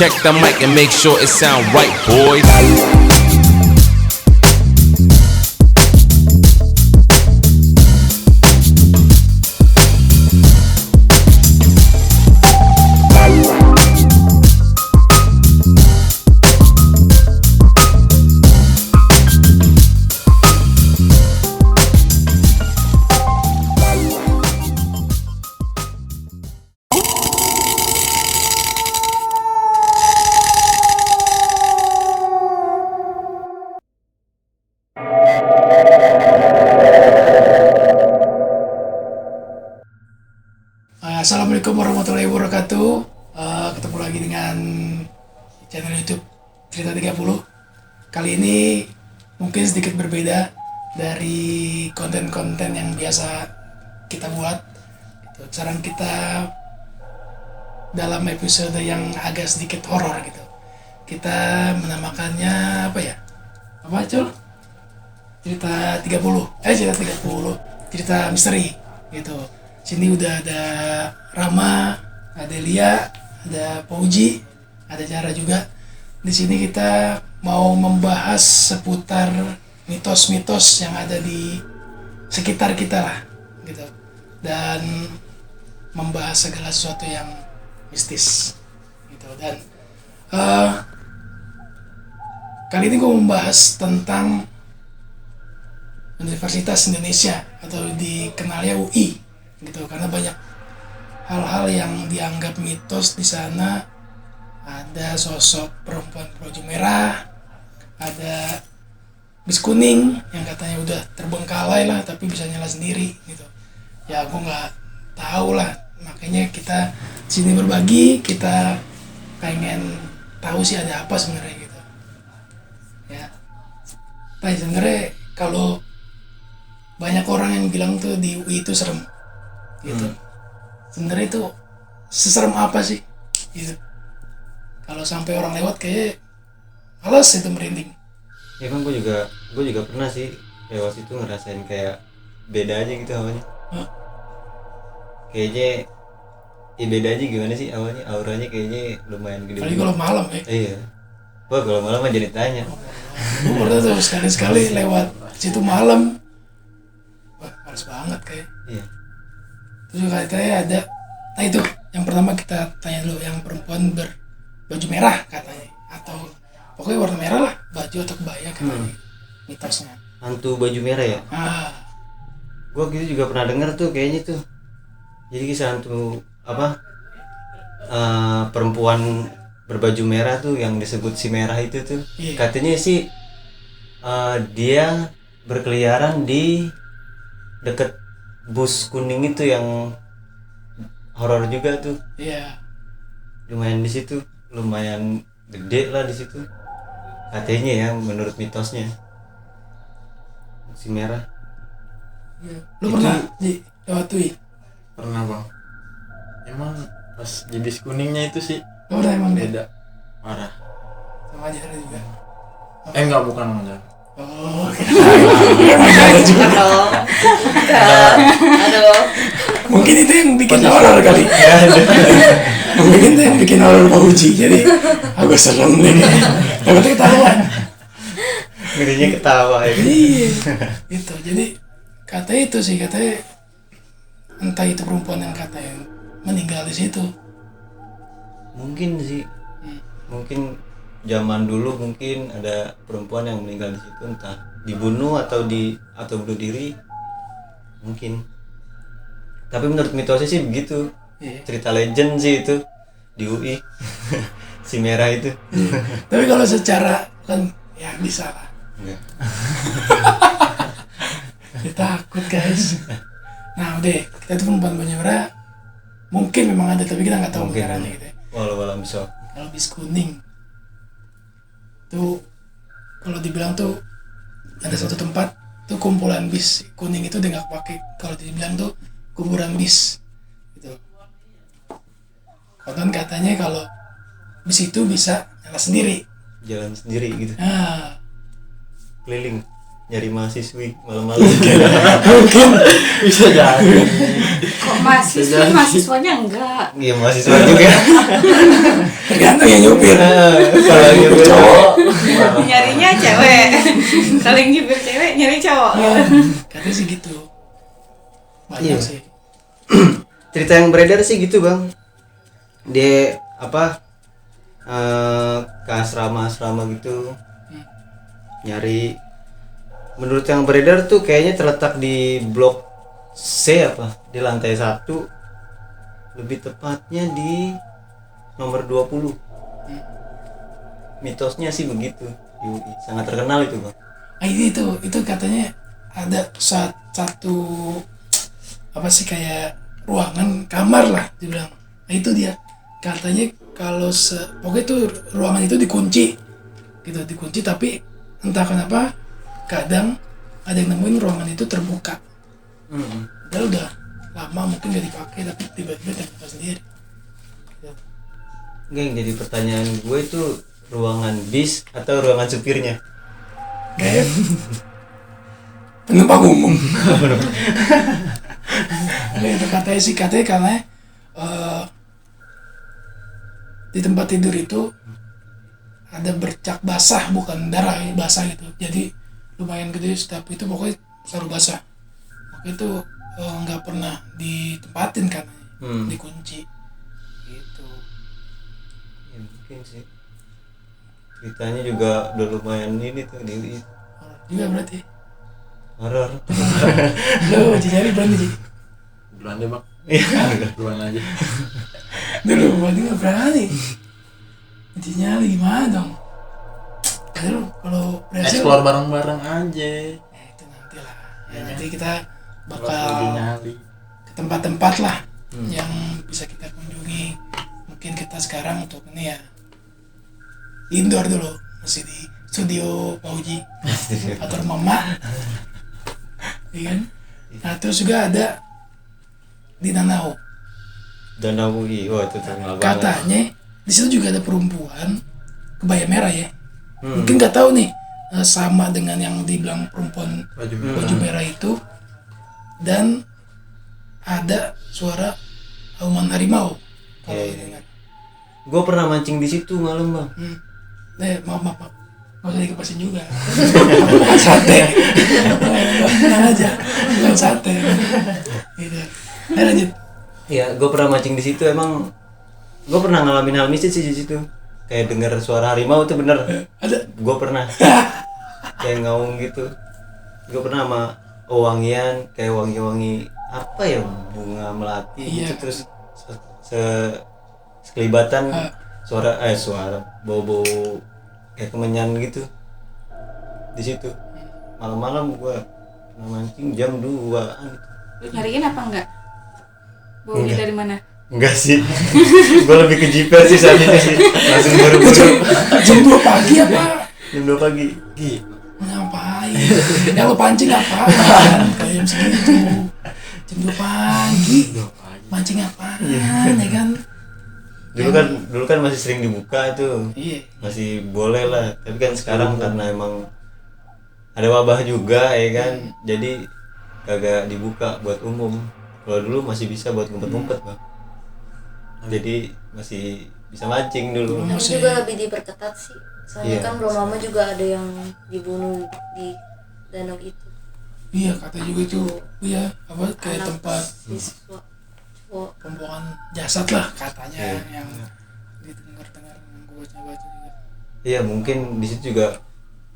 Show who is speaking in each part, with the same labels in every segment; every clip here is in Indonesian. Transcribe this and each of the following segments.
Speaker 1: check the mic and make sure it sound right, boys.
Speaker 2: Assalamualaikum warahmatullahi wabarakatuh. Ketemu lagi dengan channel YouTube Cerita 30. Kali ini mungkin sedikit berbeda dari konten-konten yang biasa kita buat. Sekarang kita dalam episode yang agak sedikit horor gitu. Kita menamakannya apa ya? Apa, Cul? Cerita 30. Cerita misteri gitu. Sini udah ada Rama, ada Lia, ada Pauji, ada Cara juga. Di sini kita mau membahas seputar mitos-mitos yang ada di sekitar kita lah, gitu. Dan membahas segala sesuatu yang mistis, gitu. Dan kali ini gue membahas tentang Universitas Indonesia atau dikenalnya UI. Gitu, karena banyak hal-hal yang dianggap mitos di sana. Ada sosok perempuan berbaju merah, ada bis kuning yang katanya udah terbengkalai lah tapi bisa nyala sendiri gitu. Ya aku nggak tahu lah, makanya kita sini berbagi, kita pengen tahu sih ada apa sebenarnya gitu. Ya, tapi sebenarnya kalau banyak orang yang bilang tuh di UI itu serem gitu. Sebenarnya itu seserem apa sih gitu? Kalau sampai orang lewat kayak males itu merinding.
Speaker 3: Ya kan gue juga pernah sih lewat itu ngerasain kayak beda aja gitu awalnya. Kayaknya beda aja gimana sih awalnya, auranya kayaknya lumayan gede.
Speaker 2: Apalagi kalau malam ya.
Speaker 3: Iya. Wah kalau malam aja ditanya.
Speaker 2: Gue pernah tuh sekali-sekali lewat situ malam. Wah males banget kayak.
Speaker 3: Iya.
Speaker 2: Terus katanya ada, nah itu yang pertama kita tanya dulu, yang perempuan berbaju merah katanya, atau pokoknya warna merah lah, baju atau kebaya katanya, mitosnya.
Speaker 3: Hantu baju merah ya? Gua gitu juga pernah denger tuh kayaknya tuh. Jadi kisah hantu apa? Perempuan berbaju merah tuh yang disebut si merah itu tuh. Iya. Katanya sih dia berkeliaran di deket bus kuning itu yang horor juga tuh.
Speaker 2: Iya.
Speaker 3: Lumayan di situ, lumayan gede lah di situ. Katanya ya menurut mitosnya. Si merah.
Speaker 2: Iya. Lu pernah lewat tuh?
Speaker 4: Pernah bang. Emang pas di bis kuningnya itu sih.
Speaker 2: Udah emang
Speaker 4: beda. Marah.
Speaker 2: Sama aja ada juga.
Speaker 4: Enggak, bukan Majar.
Speaker 2: Oh,
Speaker 5: juga dong. Aduh.
Speaker 2: Mungkin itu yang bikin horor kali. Mungkin itu yang bikin horor Pauji. Jadi agak serem nih. Takutnya ketahuan.
Speaker 3: Ngerinya ketawa ya.
Speaker 2: Iya. Itu. Jadi katanya itu sih, katanya entah itu perempuan yang katanya meninggal di situ.
Speaker 3: Mungkin sih. Mungkin zaman dulu mungkin ada perempuan yang meninggal di situ, entah dibunuh atau bunuh diri mungkin. Tapi menurut mitosnya sih begitu.
Speaker 2: Iya.
Speaker 3: Cerita legend sih itu di UI. Si merah itu.
Speaker 2: Tapi kalau secara kan ya bisa lah.
Speaker 3: Enggak.
Speaker 2: Ya, takut guys. Nah udah, kita itu perempuan baju merah mungkin memang ada, tapi kita nggak tahu kebenarannya gitu ya.
Speaker 3: Walau bisa.
Speaker 2: Kalau bis kuning tuh, kalau dibilang tuh ada satu tempat tuh kumpulan bis kuning itu dia nggak pakai, kalau dibilang tuh kuburan bis gitu. Konon katanya kalau bis itu bisa nyala sendiri,
Speaker 3: jalan sendiri gitu, keliling nyari mahasiswi malam-malam.
Speaker 4: Mungkin bisa jadi.
Speaker 5: Mahasiswanya enggak.
Speaker 3: Iya mahasiswa juga.
Speaker 2: Tergantung yang nyupir.
Speaker 3: Kalau yang nyupir cowok
Speaker 5: Nyarinya cewek. Kalau yang nyupir cewek nyari cowok.
Speaker 2: Katanya sih gitu. Banyak
Speaker 3: Iya.
Speaker 2: sih.
Speaker 3: cerita yang beredar sih gitu bang. Dia ke asrama gitu nyari. Menurut yang beredar tuh kayaknya terletak di blok C di lantai 1, lebih tepatnya di nomor 20. Mitosnya sih begitu di UI, sangat terkenal itu bang.
Speaker 2: Itu katanya ada satu kayak ruangan kamar lah dibilang. Nah itu dia katanya kalau pokoknya itu ruangan itu dikunci tapi entah kenapa kadang ada yang nemuin ruangan itu terbuka. Udah lama mungkin gak dipakai tapi tiba-tiba terbuka sendiri.
Speaker 3: Enggak, yang jadi pertanyaan gue itu ruangan bis atau ruangan supirnya?
Speaker 2: Kayak penumpang umum. Nah, itu katanya karena di tempat tidur itu ada bercak basah, bukan darah ya, basah gitu. Jadi lumayan gede setiap itu, pokoknya selalu basah. Makanya itu nggak pernah ditempatin kan, dikunci gitu.
Speaker 3: Ya mungkin sih. Ceritanya juga udah lumayan ini tuh di UI.
Speaker 2: Juga berarti
Speaker 3: Horor.
Speaker 2: lo nyari berani sih
Speaker 4: Duluan deh bang.
Speaker 3: Iya.
Speaker 4: Duluan aja.
Speaker 2: dulu berarti nggak berani nyari gimana dong. Padahal kalau berhasil
Speaker 4: Explore bareng-bareng aja.
Speaker 2: itu nanti lah ya, nanti kita
Speaker 4: Lagi
Speaker 2: bakal
Speaker 4: nyali.
Speaker 2: ke tempat-tempat lah yang bisa kita kunjungi. Mungkin kita sekarang untuk ini ya indoor dulu, masih di studio Pauji atau Mama, iya kan? Nah terus juga ada di Danau.
Speaker 3: Danau UI, wah itu terkenal banget.
Speaker 2: Katanya di situ juga ada perempuan kebaya merah ya. Mungkin nggak tahu nih sama dengan yang dibilang perempuan baju merah itu, dan ada suara auman harimau kalau ingat.
Speaker 3: Gue pernah mancing di situ malam bang.
Speaker 2: Maaf. Nggak usah dikepasin juga. Bukan sate. Tenang aja. Bukan sate. Gitu. Ayo lanjut.
Speaker 3: Iya, gue pernah mancing di situ. Emang gue pernah ngalamin hal mistis sih di situ. Kayak dengar suara harimau tuh bener.
Speaker 2: Ada.
Speaker 3: Gue pernah. Kayak ngaung gitu. Gue pernah sama wangian, kayak wangi-wangi apa ya, bunga melati gitu. Terus sekelibatan suara bau-bau kayak kemenyan gitu di situ. Malam-malam gua mancing jam 2-an gitu.
Speaker 5: Lu nyariin apa enggak? Baunya dari mana?
Speaker 3: Enggak sih. Gua lebih ke jiper sih saat itu sih. Langsung buru-buru.
Speaker 2: Jam 2 pagi apa?
Speaker 3: Jam 2 pagi.
Speaker 2: Ngapain? Yang lo pancing apaan? Kayak jam segitu. Jam 2 pagi. Mancing apaan ya kan?
Speaker 3: Dulu kan masih sering dibuka itu.
Speaker 2: Iya.
Speaker 3: Masih boleh lah. Tapi kan sekarang karena emang ada wabah juga ya kan. Jadi kagak dibuka buat umum. Kalau dulu masih bisa buat ngumpet-ngumpet bang. Jadi masih bisa mancing dulu.
Speaker 5: Tapi juga lebih diperketat sih. Soalnya kan belum lama juga ada yang dibunuh di danau itu.
Speaker 2: Iya, kata juga itu. Iya, kayak tempat
Speaker 5: siswa.
Speaker 2: pembuangan jasad lah katanya yang didengar-dengar gue baca juga.
Speaker 3: Iya mungkin di situ juga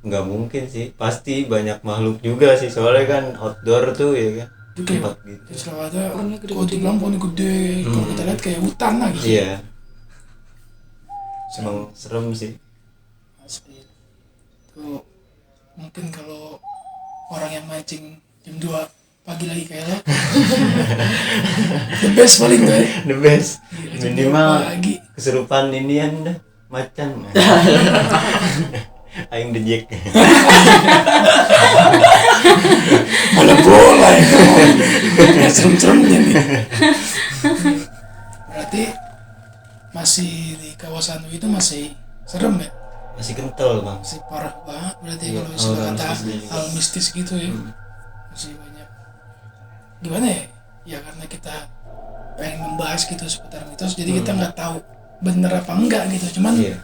Speaker 3: nggak mungkin sih, pasti banyak makhluk juga sih soalnya kan outdoor tuh ya kan.
Speaker 2: Itu kayak
Speaker 3: Tempat gitu.
Speaker 2: selalu ada kalau dibilang pohon gede, kalau kita lihat kayak hutan lah gitu.
Speaker 3: Iya. Emang serem sih.
Speaker 2: Asli. Tuh mungkin kalau orang yang mancing jam 2 pagi lagi kayak lo the best paling tuh ya.
Speaker 3: The best.
Speaker 2: Jam 2
Speaker 3: Minimal
Speaker 2: pagi.
Speaker 3: kesurupan inian dah macan. Aing the Jack.
Speaker 2: Malah bola ya kamu. Serem-seremnya nih. Berarti masih di kawasan itu masih serem ya?
Speaker 3: Masih kental bang.
Speaker 2: Masih parah banget berarti
Speaker 3: Iya,
Speaker 2: kalau istilah
Speaker 3: hal
Speaker 2: kata
Speaker 3: mistis juga.
Speaker 2: hal mistis gitu ya. Masih banyak. Gimana ya? Ya karena kita pengen membahas gitu seputar mitos, jadi kita nggak tahu bener apa enggak gitu. Cuman
Speaker 3: Iya.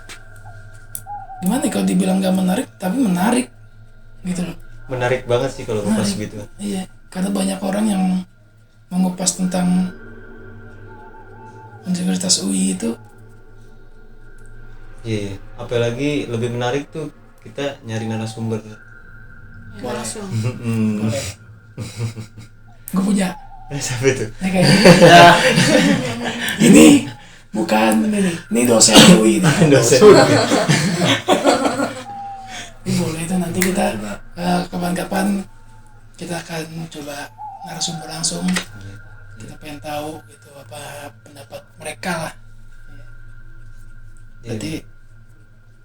Speaker 2: gimana ya, kalau dibilang nggak menarik tapi menarik gitu loh.
Speaker 3: Menarik banget sih kalau ngupas gitu.
Speaker 2: Iya, karena banyak orang yang mengupas tentang Universitas UI itu.
Speaker 3: Iya, apalagi lebih menarik tuh kita nyari narasumber.
Speaker 5: langsung
Speaker 2: Gue punya
Speaker 3: Sampai tuh.
Speaker 2: ini kayak ini bukan ini dosen UI ini.
Speaker 3: Dosen.
Speaker 2: Ini boleh itu nanti kita kapan-kapan kita akan coba narasumber langsung. Kita pengen tahu gitu apa pendapat mereka lah. Jadi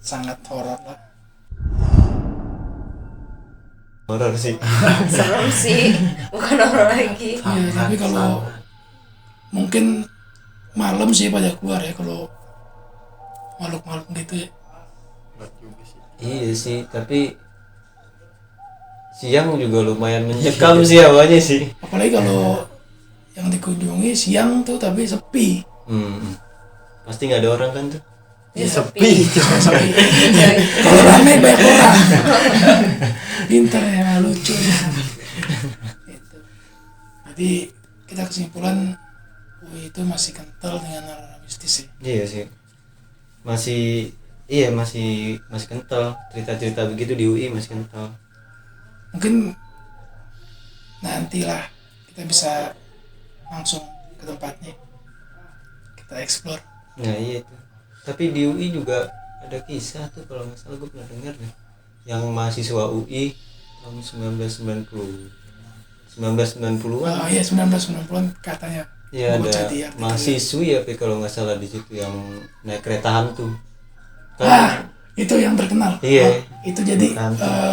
Speaker 2: sangat horor lah.
Speaker 3: Horor sih.
Speaker 5: serem sih, bukan horor lagi.
Speaker 2: Iya, tapi kalau mungkin malam sih pada keluar ya kalau makhluk-makhluk gitu ya.
Speaker 3: Iya sih, tapi siang juga lumayan mencekam sih awalnya sih.
Speaker 2: Apalagi kalau yang dikunjungi siang tuh tapi sepi.
Speaker 3: Pasti nggak ada orang kan tuh.
Speaker 5: Ya,
Speaker 2: Sepi. Kalau rame banyak orang. Pinter ya, lucu ya. Gitu. Jadi kita kesimpulan UI itu masih kental dengan hal mistis ya.
Speaker 3: Iya sih. Masih kental. Cerita-cerita begitu di UI masih kental.
Speaker 2: Mungkin nantilah kita bisa langsung ke tempatnya, kita explore.
Speaker 3: Nah iya tuh. Tapi di UI juga ada kisah tuh kalau nggak salah gue pernah dengar deh. Yang mahasiswa UI tahun 1990-an.
Speaker 2: Oh iya 1990-an katanya.
Speaker 3: Iya
Speaker 2: Gua
Speaker 3: ada
Speaker 2: jadi artikel.
Speaker 3: mahasiswi ya kalau nggak salah di situ yang naik kereta hantu.
Speaker 2: Itu yang terkenal.
Speaker 3: Iya.
Speaker 2: Itu jadi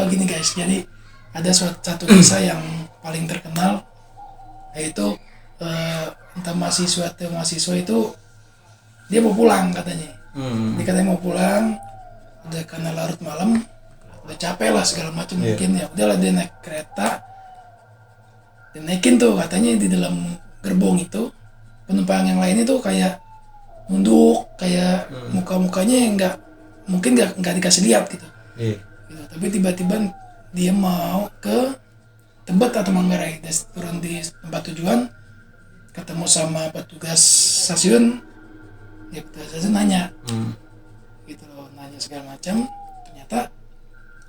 Speaker 2: gini guys, jadi ada satu kisah yang paling terkenal, yaitu entah mahasiswa atau mahasiswa itu dia mau pulang katanya. Dia katanya mau pulang, udah karena larut malam, udah capek lah segala macam mungkin ya udahlah dia naik kereta, dia naikin tuh katanya di dalam gerbong itu penumpang yang lain itu kayak nunduk, kayak muka-mukanya yang nggak dikasih lihat gitu.
Speaker 3: Iya.
Speaker 2: Gitu. Tapi tiba-tiba dia mau ke Tebet atau Manggarai, dia turun di tempat tujuan, ketemu sama petugas stasiun. Ya petugas stasiun nanya, gitu loh, nanya segala macam. Ternyata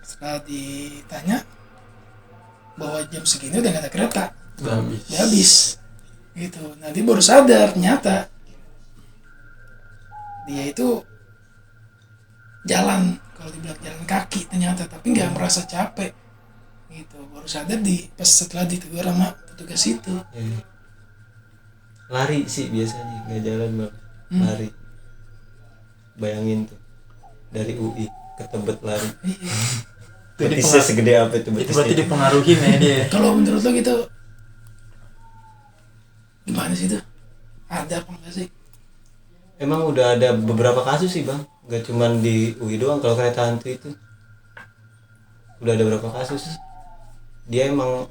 Speaker 2: setelah ditanya bahwa jam segini udah gak ada kereta, udah habis. Gitu. Nah dia baru sadar ternyata dia itu jalan, kalau dibilang jalan kaki ternyata, tapi nggak merasa capek gitu. Baru sadar pas setelah ditegur sama petugas itu.
Speaker 3: Lari sih biasanya, nggak jalan bang. Lari. Bayangin tuh dari UI ke Tebet lari. Betisnya segede apa itu betisnya?
Speaker 4: Itu berarti dipengaruhi ya dia.
Speaker 2: Kalau menurut lo gitu gimana sih itu? Ada apa enggak sih?
Speaker 3: Emang udah ada beberapa kasus sih bang, nggak cuman di UI doang. Kalau kereta hantu itu udah ada beberapa kasus. Dia emang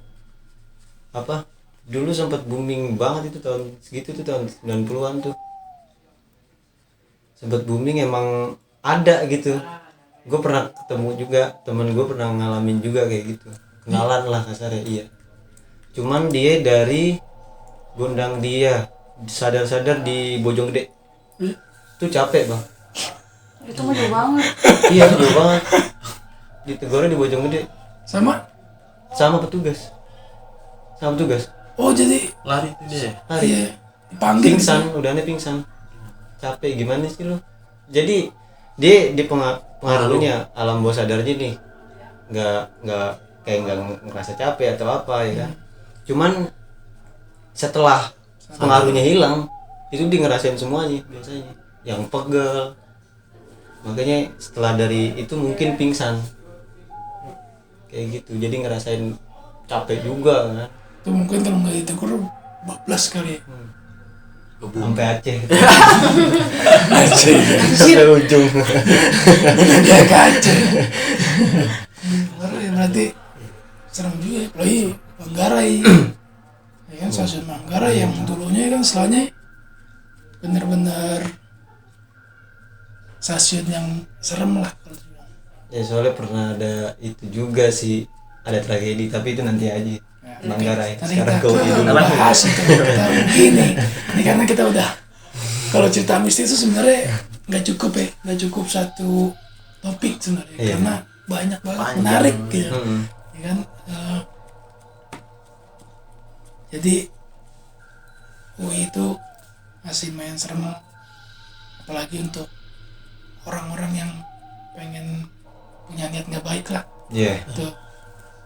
Speaker 3: apa? Dulu sempat booming banget itu tahun segitu tuh, tahun 90-an tuh. Sempat booming, emang ada gitu. Gue pernah ketemu juga, temen gue pernah ngalamin juga kayak gitu. Kenalan lah kasarnya, iya. Cuman dia dari Gondang Dia, sadar-sadar di Bojonggede. Itu capek bang.
Speaker 5: Itu mah jauh banget.
Speaker 3: Iya jauh banget. Ditegurnya di Bojonggede
Speaker 2: Sama?
Speaker 3: petugas. Sama petugas.
Speaker 2: Oh jadi
Speaker 4: Lari itu dia.
Speaker 3: Lari.
Speaker 2: iya, dipanggil
Speaker 3: Pingsan, udahnya pingsan. Capek gimana sih lo? Jadi dia pengaruhnya alam bawah sadarnya nih. Nggak ngerasa capek atau apa ya kan. Cuman setelah pengaruhnya hilang, itu dia ngerasain semuanya biasanya. Yang pegel. Makanya setelah dari itu mungkin pingsan. Kayak gitu. Jadi ngerasain capek juga kan.
Speaker 2: Itu mungkin kalau nggak ditegur bablas kali ya.
Speaker 3: Sampai Aceh.
Speaker 2: Aceh.
Speaker 3: Sampai ujung.
Speaker 2: Dia ke Aceh. Berarti serem juga ya. Apalagi Manggarai. Ya kan stasiun Manggarai yang dulunya kan istilahnya bener-bener stasiun yang serem lah kalau dibilang.
Speaker 3: Ya soalnya pernah ada itu juga sih, ada tragedi, tapi itu nanti aja. Manggarai.
Speaker 2: Nanti
Speaker 3: Sekarang
Speaker 2: kita
Speaker 3: kau dulu.
Speaker 2: bahas itu kita begini. Ini karena kita udah kalau cerita mistis itu sebenarnya nggak cukup satu topik sebenarnya,
Speaker 3: Iya.
Speaker 2: karena banyak banget menarik gitu, ya kan. Jadi UI itu masih main serem, apalagi untuk orang-orang yang pengen punya niat nggak baik lah.
Speaker 3: Iya.
Speaker 2: Gitu.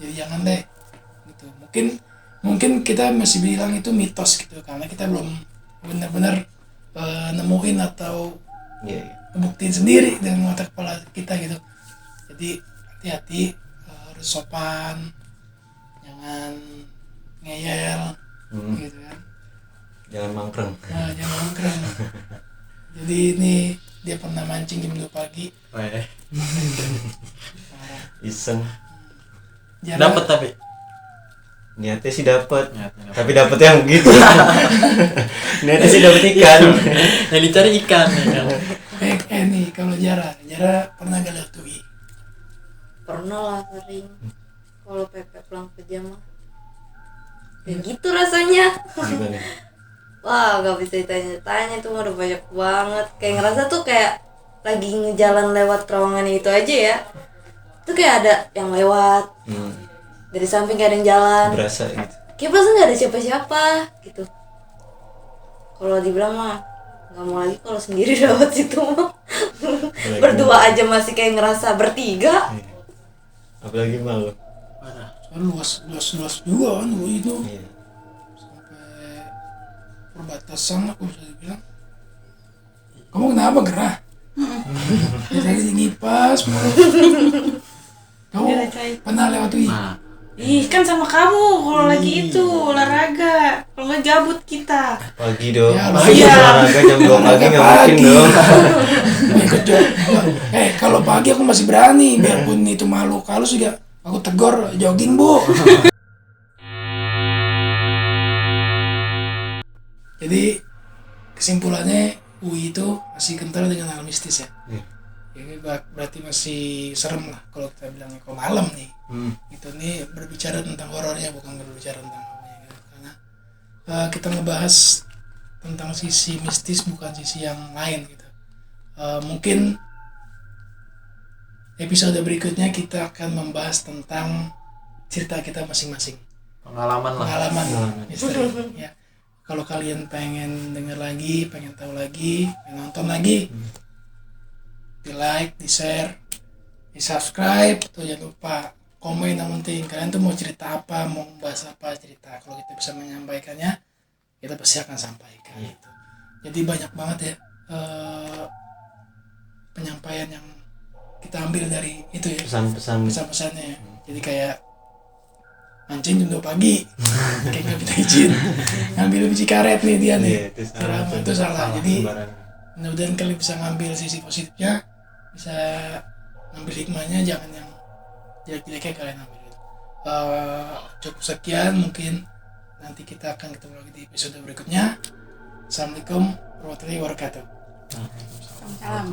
Speaker 2: Jadi jangan deh gitu. Mungkin kita masih bilang itu mitos gitu, karena kita belum benar-benar nemuin atau
Speaker 3: Iya.
Speaker 2: ngebuktiin sendiri dengan mata kepala kita gitu. Jadi hati-hati, harus sopan, jangan ngeyel gitu kan.
Speaker 3: Jangan mangkreng.
Speaker 2: Nah, jangan nongkrong. Jadi ini dia pernah mancing jam 2 pagi.
Speaker 3: Iseng.
Speaker 2: Jarak-
Speaker 4: Dapat tapi
Speaker 3: Niatnya sih dapat.
Speaker 4: Niatnya dapet.
Speaker 3: Tapi dapat yang gitu. Niatnya sih dapat ikan.
Speaker 4: yang dicari ikan ya kan.
Speaker 2: nih kalau Jara pernah gak lihat UI?
Speaker 5: Pernah lah sering. Kalau Pepe pulang kerja mah kayak gitu rasanya.
Speaker 3: Gimana?
Speaker 5: Wah, gak bisa ditanya-tanya, itu mah udah banyak banget. Kayak ngerasa tuh kayak lagi ngejalan lewat terowongan itu aja ya. Tuh kayak ada yang lewat dari samping, kayak ada yang jalan.
Speaker 3: Berasa gitu.
Speaker 5: Kayak perasaan gak ada siapa-siapa gitu. Kalau dibilang mah gak mau lagi kalau sendiri lewat situ mah. Berdua aja masih kayak ngerasa bertiga.
Speaker 3: Apalagi malu.
Speaker 2: Kan luas juga kan UI itu,
Speaker 3: Iya.
Speaker 2: sampai perbatasan aku bisa dibilang. Kamu kenapa gerah? Ya tadi ngipas mulu. Kamu pernah lewat UI?
Speaker 6: Ih, kan sama kamu kalau lagi itu olahraga. Kalau nggak gabut kita.
Speaker 3: Pagi dong.
Speaker 2: Ya,
Speaker 3: Pagi
Speaker 6: iya.
Speaker 3: olahraga jam 2 pagi nggak mungkin dong.
Speaker 2: Ikut kalau pagi aku masih berani, biarpun itu malu halus juga aku tegur, jogging bu. Jadi kesimpulannya UI itu masih kental dengan hal mistis ya. Ini berarti masih serem lah kalau kita bilangnya kalau malam nih. Itu nih berbicara tentang horornya, bukan berbicara tentang apanya gitu. Karena kita ngebahas tentang sisi mistis, bukan sisi yang lain gitu. Mungkin episode berikutnya kita akan membahas tentang cerita kita masing-masing,
Speaker 4: Pengalaman
Speaker 2: misteri ya. Kalau kalian pengen denger lagi, pengen tahu lagi, pengen nonton lagi, di like, di share, di subscribe, tuh jangan lupa komen. Yang penting kalian tuh mau cerita apa, mau bahas apa, cerita. Kalau kita bisa menyampaikannya, kita pasti akan sampaikan gitu. Jadi banyak banget ya penyampaian yang kita ambil dari itu ya, pesan-pesannya. Jadi kayak mancing jam 2 pagi kayak nggak minta izin, ngambil biji karet nih dia nih, itu salah. Jadi mudah-mudahan kalian bisa ngambil sisi positifnya, bisa ngambil hikmahnya, jangan yang jelek-jeleknya kalian ambil gitu. Cukup sekian, mungkin nanti kita akan ketemu lagi di episode berikutnya. Assalamualaikum warahmatullahi wabarakatuh.
Speaker 6: Salam.